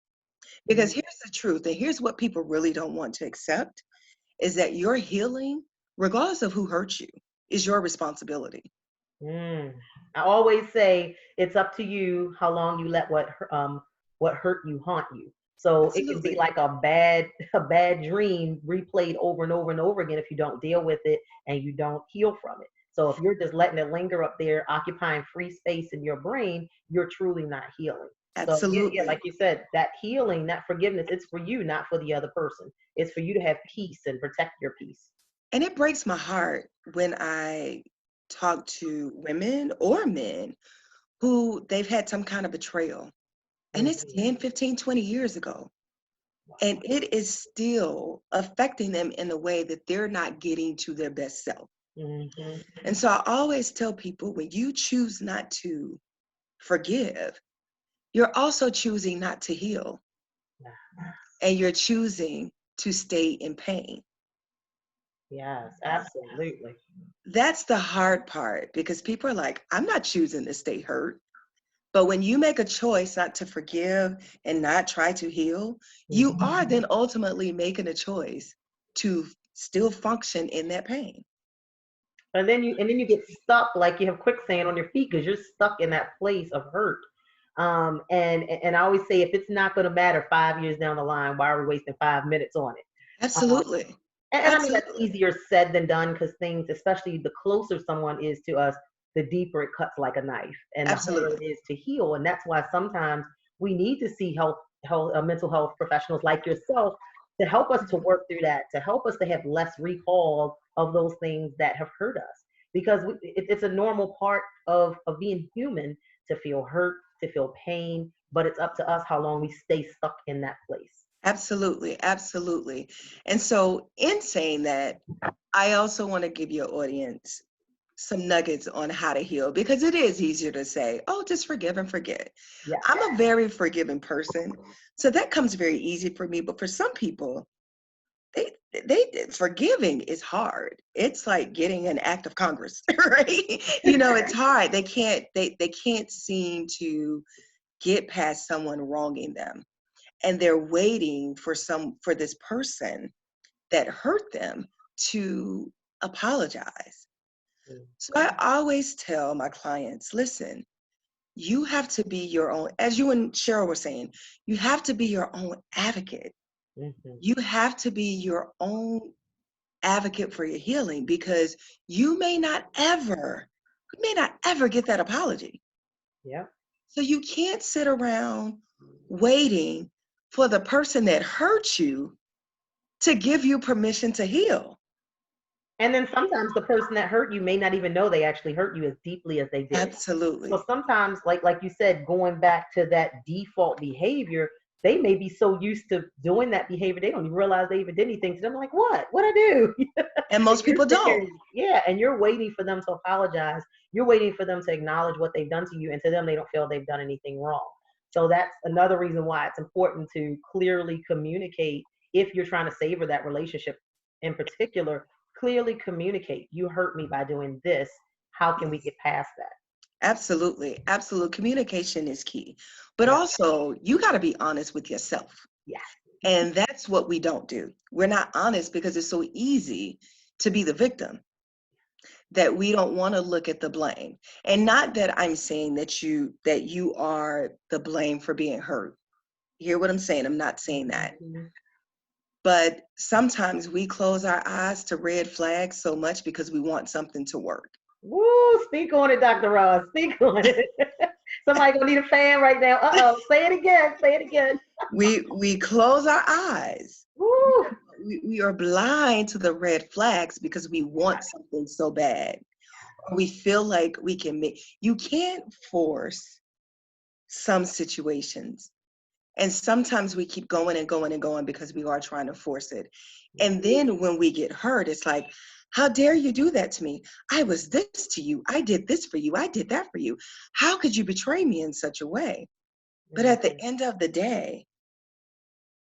Speaker 3: Because here's the truth, and here's what people really don't want to accept, is that your healing, regardless of who hurt you, is your responsibility.
Speaker 1: I always say it's up to you how long you let what hurt you haunt you. So it can be
Speaker 3: Absolutely.
Speaker 1: like a bad dream replayed over and over and over again if you don't deal with it and you don't heal from it. So if you're just letting it linger up there, occupying free space in your brain, you're truly not healing. So yeah,
Speaker 3: Absolutely.
Speaker 1: like you said, that healing, that forgiveness, it's for you, not for the other person. It's for you to have peace and protect your peace.
Speaker 3: And it breaks my heart when I talk to women or men who they've had some kind of betrayal. And it's
Speaker 1: Mhm.
Speaker 3: 10, 15, 20 years ago. And it is still affecting them in a way that they're not getting to their best self.
Speaker 1: Mhm.
Speaker 3: And so I always tell people, when you choose not to forgive, you're also choosing not to heal, and you're choosing to stay in pain.
Speaker 1: Yes, absolutely.
Speaker 3: That's the hard part, because people are like, I'm not choosing to stay hurt. But when you make a choice not to forgive and not try to heal, you
Speaker 1: Mhm.
Speaker 3: are then ultimately making a choice to still function in that pain.
Speaker 1: And then you get stuck like you have quicksand on your feet because you're stuck in that place of hurt. And I always say, if it's not going to matter 5 years down the line, why are we wasting 5 minutes on it? Um,
Speaker 3: Absolutely.
Speaker 1: and I mean, that's
Speaker 3: Absolutely.
Speaker 1: easier said than done, because things, especially the closer someone is to us, the deeper it cuts like a knife, and the harder
Speaker 3: Absolutely.
Speaker 1: it is to heal. And that's why sometimes we need to see mental health professionals like yourself to help us to work through that, to help us to have less recall of those things that have hurt us. Because it's a normal part of being human to feel hurt, to feel pain, but it's up to us how long we stay stuck in that place.
Speaker 3: Absolutely. Absolutely. And so, in saying that, I also want to give your audience some nuggets on how to heal, because it is easier to say, oh, just forgive and forget.
Speaker 1: Yeah.
Speaker 3: I'm a very forgiving person, so that comes very easy for me. But for some people, they forgiving is hard. It's like getting an act of Congress, right? It's hard. They can't seem to get past someone wronging them, and they're waiting for this person that hurt them to apologize. So I always tell my clients, listen, you have to be your own, as you and Cheryl were saying, you have to be your own advocate.
Speaker 1: Hmm.
Speaker 3: You have to be your own advocate for your healing, because you may not ever get that apology.
Speaker 1: Yeah.
Speaker 3: So you can't sit around waiting for the person that hurt you to give you permission to heal.
Speaker 1: And then sometimes the person that hurt you may not even know they actually hurt you as deeply as they did. So
Speaker 3: Absolutely.
Speaker 1: sometimes, like you said, going back to that default behavior, they may be so used to doing that behavior, they don't even realize they even did anything to them. Like, what I do?
Speaker 3: And
Speaker 1: And
Speaker 3: most
Speaker 1: you're
Speaker 3: people
Speaker 1: sitting there,
Speaker 3: don't.
Speaker 1: yeah, and you're waiting for them to apologize. You're waiting for them to acknowledge what they've done to you, and to them, they don't feel they've done anything wrong. So that's another reason why it's important to clearly communicate if you're trying to savor that relationship in particular. Clearly communicate. You hurt me by doing this. How can we
Speaker 3: Yes.
Speaker 1: get past that?
Speaker 3: Absolutely. Absolute communication is key. But
Speaker 1: Yeah.
Speaker 3: also, you got to be honest with yourself.
Speaker 1: Yeah.
Speaker 3: And that's what we don't do. We're not honest because it's so easy to be the victim, that we don't want to look at the blame. And not that I'm saying that you are the blame for being hurt. Hear what I'm saying? I'm not saying that.
Speaker 1: Mhm.
Speaker 3: But sometimes we close our eyes to red flags so much because we want something to work.
Speaker 1: Woo, speak on it, Dr. Ross. Speak on it. Somebody gonna need a fan right now. Uh-oh. Say it again. Say it again.
Speaker 3: We close our eyes.
Speaker 1: Woo.
Speaker 3: We are blind to the red flags because we want something so bad. Or we feel like we can make, you can't force some situations. And sometimes we keep going and going and going because we are trying to force it. And then when we get hurt, it's like, how dare you do that to me? I was this to you. I did this for you. I did that for you. How could you betray me in such a way? But at the
Speaker 1: Mhm.
Speaker 3: end of the day,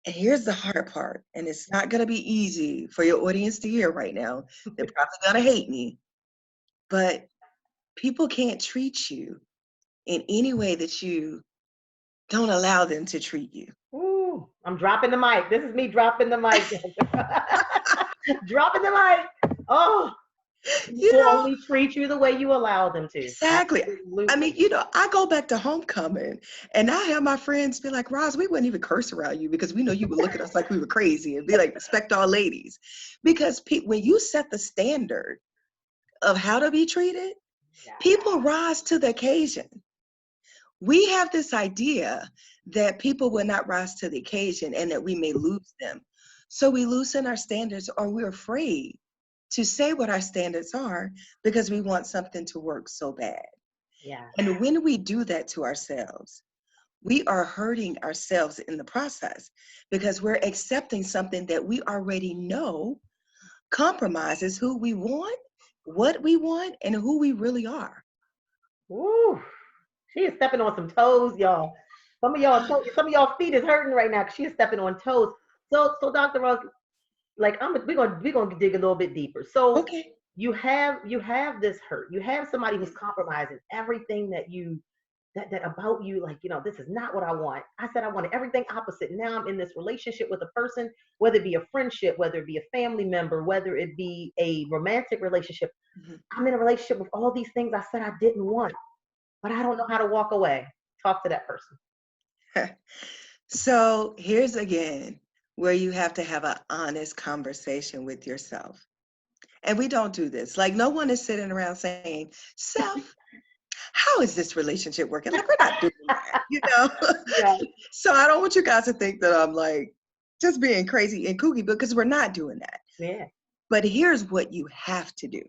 Speaker 3: and here's the hard part, and it's not going to be easy for your audience to hear right now. They're probably going to hate me, but people can't treat you in any way that you don't allow them to treat you.
Speaker 1: Woo. I'm dropping the mic. This is me dropping the mic. Dropping the mic. Oh,
Speaker 3: You
Speaker 1: people
Speaker 3: know,
Speaker 1: only treat you the way you allow them to.
Speaker 3: exactly. I
Speaker 1: Absolutely.
Speaker 3: mean, I go back to homecoming and I have my friends be like, Roz, we wouldn't even curse around you because we know you would look at us like we were crazy and be like, respect all ladies. Because when you set the standard of how to be treated,
Speaker 1: Yeah.
Speaker 3: people rise to the occasion. We have this idea that people will not rise to the occasion and that we may lose them. So we loosen our standards, or we're afraid to say what our standards are because we want something to work so bad.
Speaker 1: Yeah.
Speaker 3: And when we do that to ourselves, we are hurting ourselves in the process because we're accepting something that we already know compromises who we want what we want and who we really are.
Speaker 1: Woo. She is stepping on some toes, y'all. Some of y'all feet is hurting right now because she is stepping on toes. So Dr. Ross, like we're gonna dig a little bit deeper. So
Speaker 3: Okay.
Speaker 1: you have this hurt. You have somebody who's compromising everything that about you, like, this is not what I want. I said I wanted everything opposite. Now I'm in this relationship with a person, whether it be a friendship, whether it be a family member, whether it be a romantic relationship.
Speaker 3: Mhm.
Speaker 1: I'm in a relationship with all these things I said I didn't want, but I don't know how to walk away. Talk to that person.
Speaker 3: So here's again where you have to have an honest conversation with yourself. And we don't do this. Like, no one is sitting around saying, Self, how is this relationship working? Like, we're not doing that.
Speaker 1: Yeah.
Speaker 3: So I don't want you guys to think that I'm like just being crazy and kooky, because we're not doing that.
Speaker 1: Yeah.
Speaker 3: But here's what you have to do.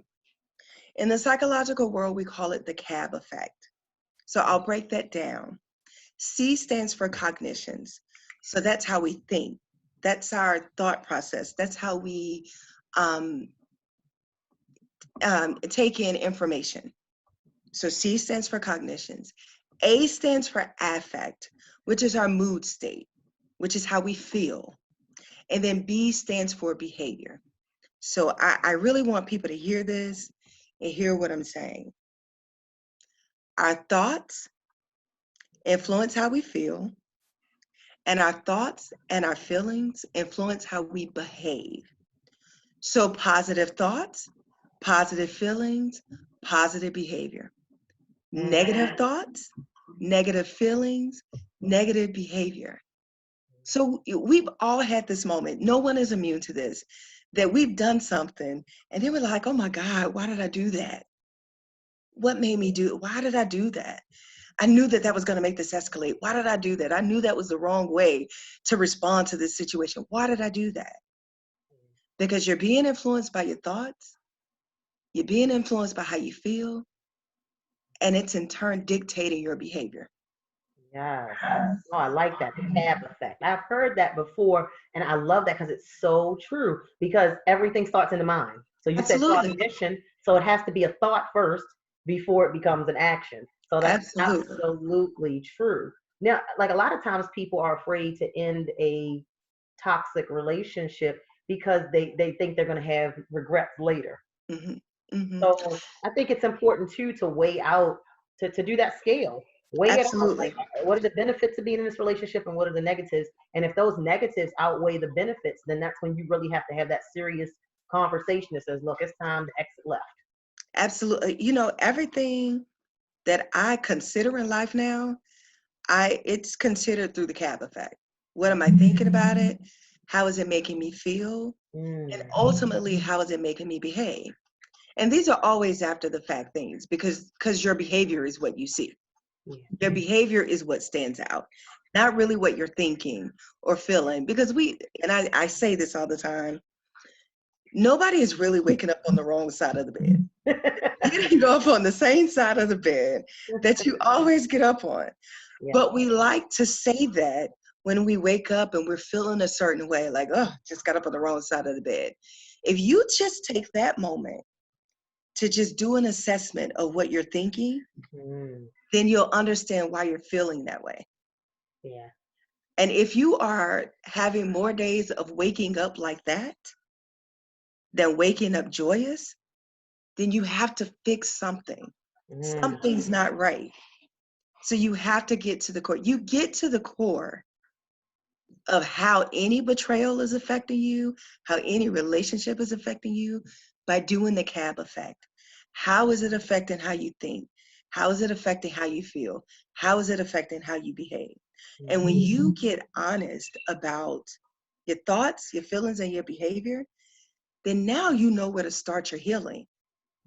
Speaker 3: In the psychological world, we call it the CAB effect. So I'll break that down. C stands for cognitions. So that's how we think. That's our thought process. That's how we take in information. So C stands for cognitions. A stands for affect, which is our mood state, which is how we feel. And then B stands for behavior. So I really want people to hear this and hear what I'm saying. Our thoughts influence how we feel, and our thoughts and our feelings influence how we behave. So positive thoughts, positive feelings, positive behavior. Negative thoughts, negative feelings, negative behavior. So we've all had this moment. No one is immune to this, that we've done something and then we're like, oh my God, why did I do that? What made me do it? Why did I do that? I knew that was going to make this escalate. Why did I do that? I knew that was the wrong way to respond to this situation. Why did I do that? Because you're being influenced by your thoughts, you're being influenced by how you feel, and it's in turn dictating your behavior.
Speaker 1: Yes. Oh, I like that. The cab effect. I've heard that before, and I love that because it's so true. Because everything starts in the mind. So you said
Speaker 3: Absolutely.
Speaker 1: cognition, so it has to be a thought first before it becomes an action. So that's
Speaker 3: Absolutely.
Speaker 1: absolutely true. Now, like a lot of times people are afraid to end a toxic relationship because they think they're going to have regrets later.
Speaker 3: Mm-hmm. Mm-hmm.
Speaker 1: So I think it's important too to weigh out to do that scale. Weigh it out. Like,
Speaker 3: Absolutely.
Speaker 1: what are the benefits of being in this relationship and what are the negatives? And if those negatives outweigh the benefits, then that's when you really have to have that serious conversation that says, look, it's time to exit left.
Speaker 3: Absolutely. Everything that I consider in life now, it's considered through the CAB effect. What am I thinking about it? How is it making me feel? And ultimately, how is it making me behave? And these are always after the fact things, because your behavior is what you see.
Speaker 1: Yeah.
Speaker 3: Your behavior is what stands out, not really what you're thinking or feeling. Because I say this all the time, nobody is really waking up on the wrong side of the bed. You're getting up on the same side of the bed that you always get up on.
Speaker 1: Yeah.
Speaker 3: But we like to say that when we wake up and we're feeling a certain way, like, oh, just got up on the wrong side of the bed. If you just take that moment to just do an assessment of what you're thinking, then you'll understand why you're feeling that way.
Speaker 1: Yeah.
Speaker 3: And if you are having more days of waking up like that than waking up joyous, then you have to fix something. Something's not right. So you have to get to the core. You get to the core of how any betrayal is affecting you, how any relationship is affecting you by doing the CAB effect. How is it affecting how you think? How is it affecting how you feel? How is it affecting how you behave? And when you get honest about your thoughts, your feelings, and your behavior, then now you know where to start your healing.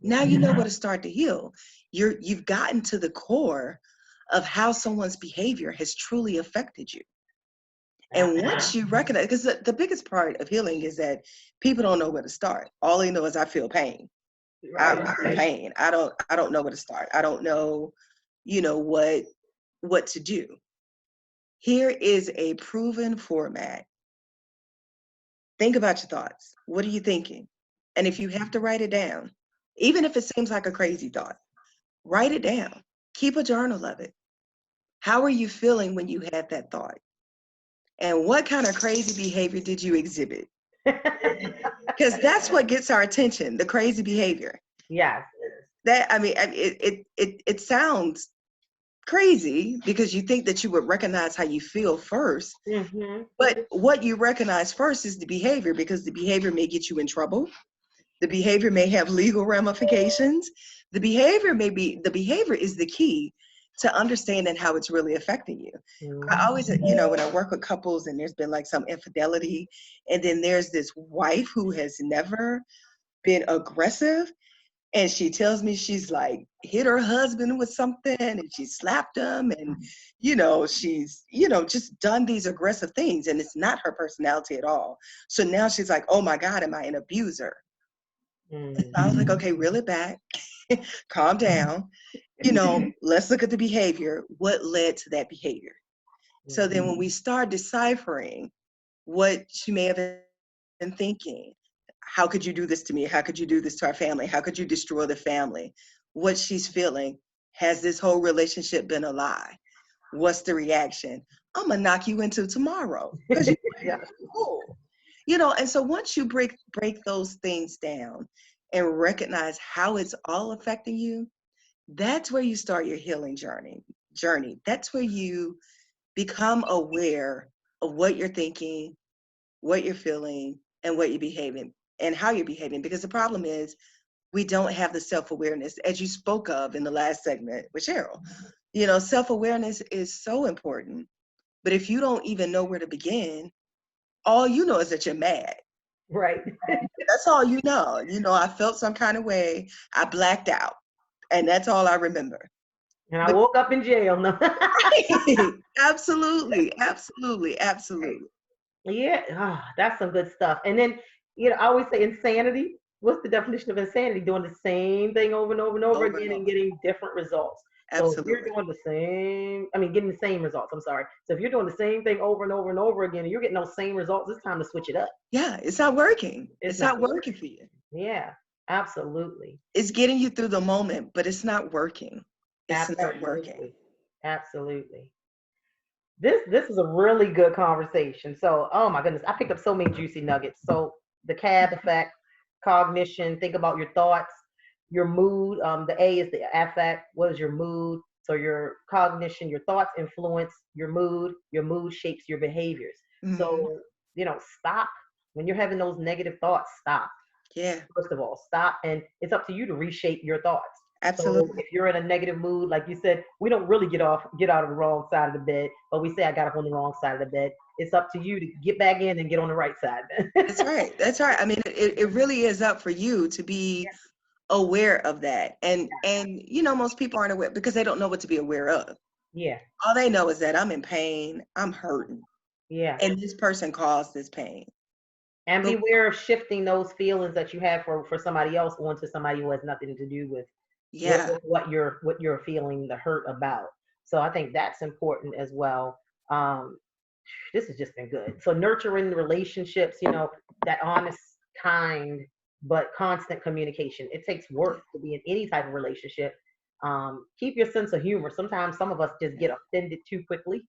Speaker 3: Now you know where to start to heal. You've gotten to the core of how someone's behavior has truly affected you. And once you recognize, because the biggest part of healing is that people don't know where to start. All they know is I feel pain.
Speaker 1: Right.
Speaker 3: I'm in pain. I don't know where to start. I don't know, what to do. Here is a proven format. Think about your thoughts. What are you thinking? And if you have to write it down, Even if it seems like a crazy thought, write it down. Keep a journal of it. How are you feeling when you had that thought? And what kind of crazy behavior did you exhibit? Because that's what gets our attention, the crazy behavior.
Speaker 1: Yes.
Speaker 3: That, I mean, it sounds crazy because you think that you would recognize how you feel first.
Speaker 1: Mm-hmm.
Speaker 3: But what you recognize first is the behavior, because the behavior may get you in trouble. The behavior may have legal ramifications. The behavior is the key to understanding how it's really affecting you.
Speaker 1: Mm-hmm.
Speaker 3: I always, when I work with couples and there's been like some infidelity, and then there's this wife who has never been aggressive, and she tells me she's like hit her husband with something and she slapped him, and she's just done these aggressive things, and it's not her personality at all. So now she's like, oh my God, am I an abuser?
Speaker 1: Mm-hmm.
Speaker 3: I was like, okay, reel it back, calm down. Let's look at the behavior. What led to that behavior? So then when we start deciphering what she may have been thinking, how could you do this to me? How could you do this to our family? How could you destroy the family? What she's feeling. Has this whole relationship been a lie? What's the reaction? I'm gonna knock you into tomorrow. Because
Speaker 1: Yeah.
Speaker 3: cool. And so once you break those things down and recognize how it's all affecting you, that's where you start your healing journey. That's where you become aware of what you're thinking, what you're feeling, and what you're behaving, and how you're behaving. Because the problem is we don't have the self-awareness, as you spoke of in the last segment with Cheryl. Self-awareness is so important. But if you don't even know where to begin, all you know is that you're mad.
Speaker 1: Right.
Speaker 3: That's all you know. I felt some kind of way. I blacked out. And that's all I remember.
Speaker 1: And I woke up in jail. No.
Speaker 3: Absolutely.
Speaker 1: Yeah, that's some good stuff. And then, I always say insanity. What's the definition of insanity? Doing the same thing over and over and over again and getting different results. So if you're
Speaker 3: Absolutely.
Speaker 1: doing getting the same results, I'm sorry. So if you're doing the same thing over and over and over again and you're getting those same results, it's time to switch it up.
Speaker 3: Yeah, it's not working. It's not working for you.
Speaker 1: Yeah, absolutely.
Speaker 3: It's getting you through the moment, but it's not working. It's not working.
Speaker 1: Absolutely. This is a really good conversation. So, oh my goodness, I picked up so many juicy nuggets. So the CAB effect, cognition, think about your thoughts, your mood. The A is the affect. What is your mood? So your cognition, your thoughts influence your mood. Your mood shapes your behaviors.
Speaker 3: Mm-hmm.
Speaker 1: So, stop. When you're having those negative thoughts, stop.
Speaker 3: Yeah.
Speaker 1: First of all, stop. And it's up to you to reshape your thoughts.
Speaker 3: Absolutely.
Speaker 1: So if you're in a negative mood, like you said, we don't really get out of the wrong side of the bed, but we say I got up on the wrong side of the bed. It's up to you to get back in and get on the right side.
Speaker 3: That's right. I mean, it really is up for you to be aware of that. And most people aren't aware because they don't know what to be aware of.
Speaker 1: Yeah.
Speaker 3: All they know is that I'm in pain, I'm hurting.
Speaker 1: Yeah.
Speaker 3: And this person caused this pain.
Speaker 1: And beware of shifting those feelings that you have for somebody else onto somebody who has nothing to do with what you're feeling the hurt about. So I think that's important as well. This has just been good. So nurturing relationships, that honest, kind, but constant communication. It takes work to be in any type of relationship. Keep your sense of humor. Sometimes some of us just get offended too quickly.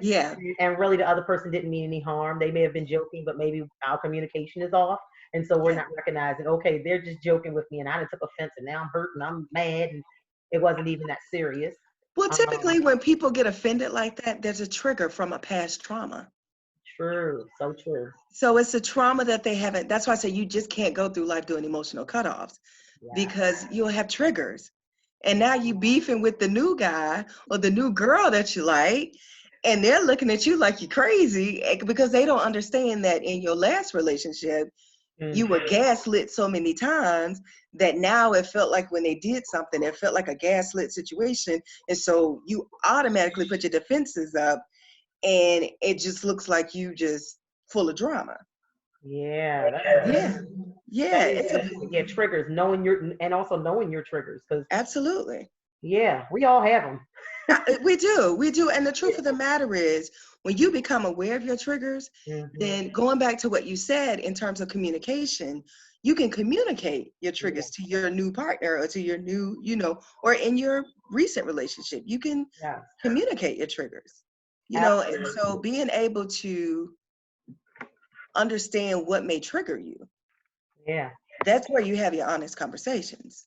Speaker 3: Yeah.
Speaker 1: And really the other person didn't mean any harm. They may have been joking, but maybe our communication is off. And so we're not recognizing, okay, they're just joking with me and I took offense and now I'm hurt and I'm mad and it wasn't even that serious.
Speaker 3: Well, typically when people get offended like that, there's a trigger from a past trauma.
Speaker 1: True. So true.
Speaker 3: So it's a trauma that they haven't. That's why I say you just can't go through life doing emotional cutoffs because you'll have triggers. And now you beefing with the new guy or the new girl that you like, and they're looking at you like you're crazy because they don't understand that in your last relationship, you were gaslit so many times that now it felt like when they did something, it felt like a gaslit situation. And so you automatically put your defenses up and it just looks like you just full of drama.
Speaker 1: Yeah. Triggers, knowing your triggers.
Speaker 3: Absolutely.
Speaker 1: Yeah, we all have them.
Speaker 3: We do. And the truth of the matter is, when you become aware of your triggers, then going back to what you said in terms of communication, you can communicate your triggers to your new partner or to your new, or in your recent relationship. You can communicate your triggers, and so being able to understand what may trigger you.
Speaker 1: Yeah.
Speaker 3: That's where you have your honest conversations.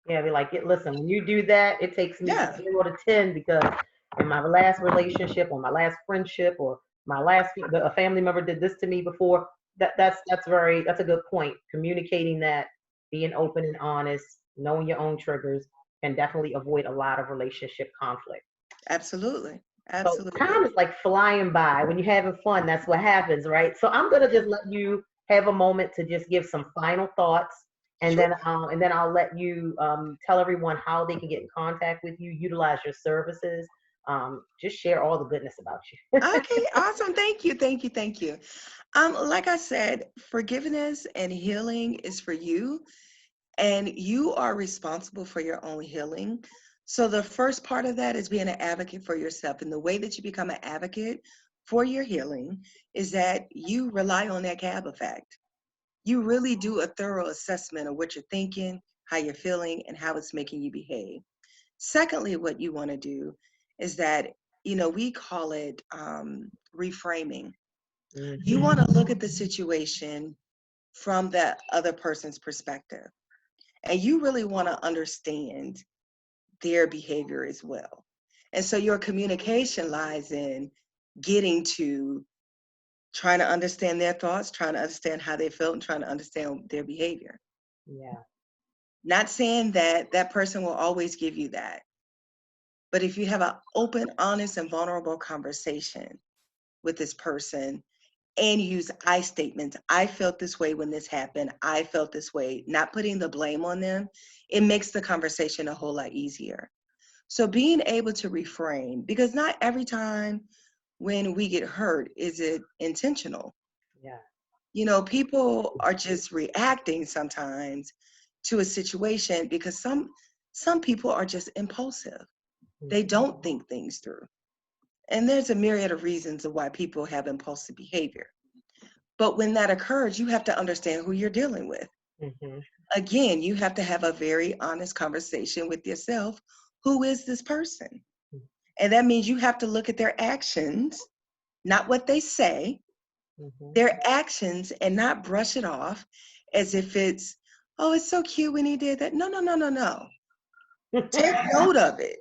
Speaker 1: Yeah, be like, listen, when you do that, it takes me from 0 to 10 because in my last relationship or my last friendship or my last a family member did this to me before. That's a good point. Communicating that, being open and honest, knowing your own triggers can definitely avoid a lot of relationship conflict.
Speaker 3: Absolutely.
Speaker 1: So time is like flying by. When you're having fun, that's what happens, right? So I'm gonna just let you have a moment to just give some final thoughts, and then I'll let you tell everyone how they can get in contact with you, utilize your services. Just share all the goodness about you.
Speaker 3: Okay, awesome. Thank you. Like I said, forgiveness and healing is for you, and you are responsible for your own healing. So the first part of that is being an advocate for yourself. And the way that you become an advocate for your healing is that you rely on that CAB effect. You really do a thorough assessment of what you're thinking, how you're feeling, and how it's making you behave. Secondly, what you want to do is that, we call it reframing.
Speaker 1: Mm-hmm.
Speaker 3: You want to look at the situation from that other person's perspective. And you really want to understand their behavior as well. And so your communication lies in getting to trying to understand their thoughts, trying to understand how they felt, and trying to understand their behavior.
Speaker 1: Yeah.
Speaker 3: Not saying that that person will always give you that. But if you have an open, honest, and vulnerable conversation with this person and use I statements, I felt this way when this happened, I felt this way, not putting the blame on them, it makes the conversation a whole lot easier. So being able to reframe, because not every time when we get hurt is it intentional.
Speaker 1: Yeah.
Speaker 3: People are just reacting sometimes to a situation because some people are just impulsive. They don't think things through. And there's a myriad of reasons of why people have impulsive behavior. But when that occurs, you have to understand who you're dealing with.
Speaker 1: Mm-hmm.
Speaker 3: Again, you have to have a very honest conversation with yourself. Who is this person? And that means you have to look at their actions, not what they say, their actions, and not brush it off as if it's, oh, it's so cute when he did that. No. Take note of it.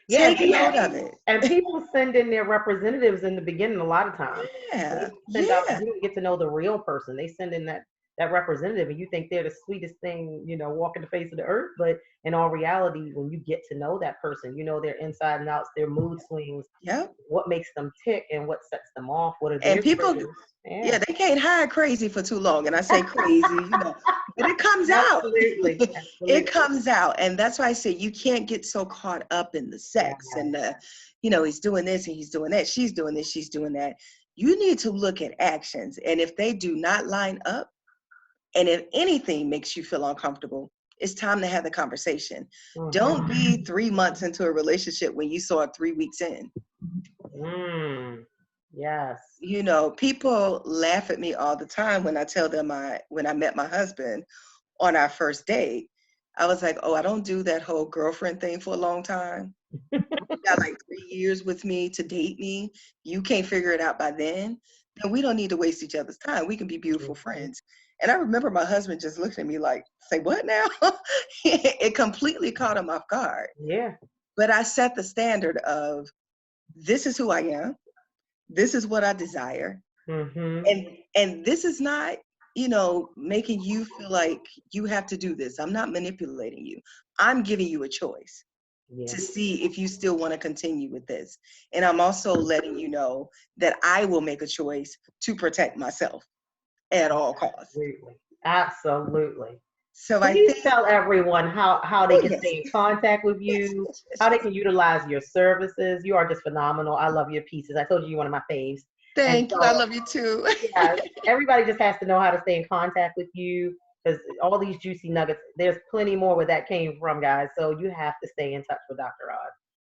Speaker 1: Yeah,
Speaker 3: Take note of it.
Speaker 1: and people send in their representatives in the beginning a lot of times.
Speaker 3: Yeah.
Speaker 1: You don't get to know the real person. They send in that representative and you think they're the sweetest thing, walking the face of the earth. But in all reality, when you get to know that person, you know their inside and outs, their mood swings, what makes them tick and what sets them off, what are their triggers.
Speaker 3: Yeah, they can't hide crazy for too long. And I say crazy, but it comes out.
Speaker 1: Absolutely.
Speaker 3: It comes out. And that's why I say you can't get so caught up in the sex and he's doing this and he's doing that. She's doing this, she's doing that. You need to look at actions. And if they do not line up, and if anything makes you feel uncomfortable, it's time to have the conversation. Don't be 3 months into a relationship when you saw it 3 weeks in.
Speaker 1: Yes.
Speaker 3: People laugh at me all the time when I tell them when I met my husband on our first date, I was like, oh, I don't do that whole girlfriend thing for a long time. You got like 3 years with me to date me. You can't figure it out by then. Then we don't need to waste each other's time. We can be beautiful friends. And I remember my husband just looked at me like, say what now? It completely caught him off guard.
Speaker 1: Yeah.
Speaker 3: But I set the standard of, this is who I am. This is what I desire. And this is not, making you feel like you have to do this. I'm not manipulating you. I'm giving you a choice to see if you still want to continue with this. And I'm also letting you know that I will make a choice to protect myself at all costs.
Speaker 1: Absolutely.
Speaker 3: So
Speaker 1: Please tell everyone how they can stay in contact with you, how they can utilize your services. You are just phenomenal. I love your pieces. I told you you're one of my faves.
Speaker 3: Thank you. I love you too.
Speaker 1: Everybody just has to know how to stay in contact with you because all these juicy nuggets, there's plenty more where that came from, guys. So you have to stay in touch with Dr. Roz.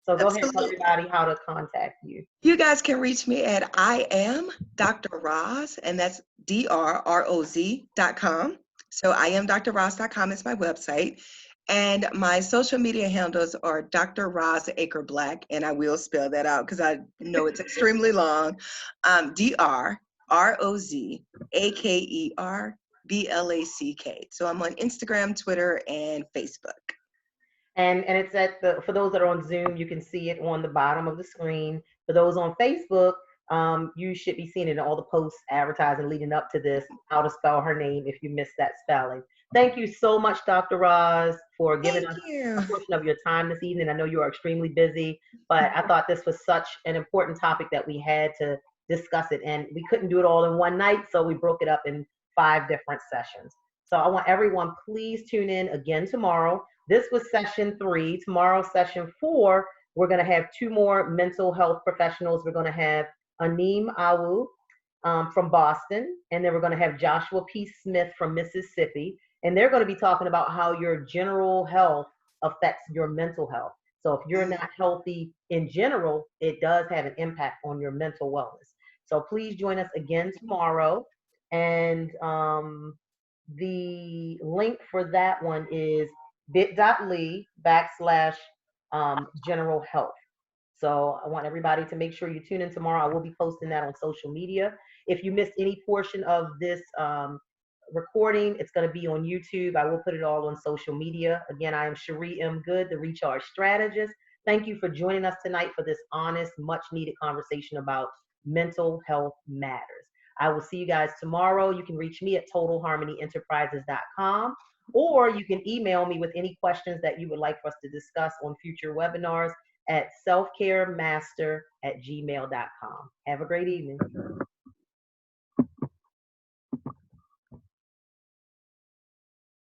Speaker 1: So go ahead and tell everybody how to contact you.
Speaker 3: You guys can reach me at I am Dr. Roz, and that's DRROZ.com. So I am drroz.com is my website. And my social media handles are Dr. Roz Aker-Black, and I will spell that out because I know it's extremely long. DrRozaker-Black. So I'm on Instagram, Twitter, and Facebook.
Speaker 1: And it's for those that are on Zoom, you can see it on the bottom of the screen. For those on Facebook, you should be seeing it in all the posts advertising leading up to this, how to spell her name if you missed that spelling. Thank you so much, Dr. Roz, for giving us a portion of your time this evening. I know you are extremely busy, but I thought this was such an important topic that we had to discuss it. And we couldn't do it all in one night, so we broke it up in 5 different sessions. So I want everyone, please tune in again tomorrow. This was session 3. Tomorrow, session 4, we're going to have 2 more mental health professionals. We're going to have Aneem Awu from Boston, and then we're going to have Joshua P. Smith from Mississippi. And they're going to be talking about how your general health affects your mental health. So if you're not healthy in general, it does have an impact on your mental wellness. So please join us again tomorrow. And the link for that one is bit.ly/general health. So I want everybody to make sure you tune in tomorrow. I will be posting that on social media. If you missed any portion of this recording, it's going to be on YouTube. I will put it all on social media. Again, I am Chere M. Goode, the Recharge Strategist. Thank you for joining us tonight for this honest, much needed conversation about mental health matters. I will see you guys tomorrow. You can reach me at totalharmonyenterprises.com, or you can email me with any questions that you would like for us to discuss on future webinars at selfcaremaster@gmail.com. Have a great evening.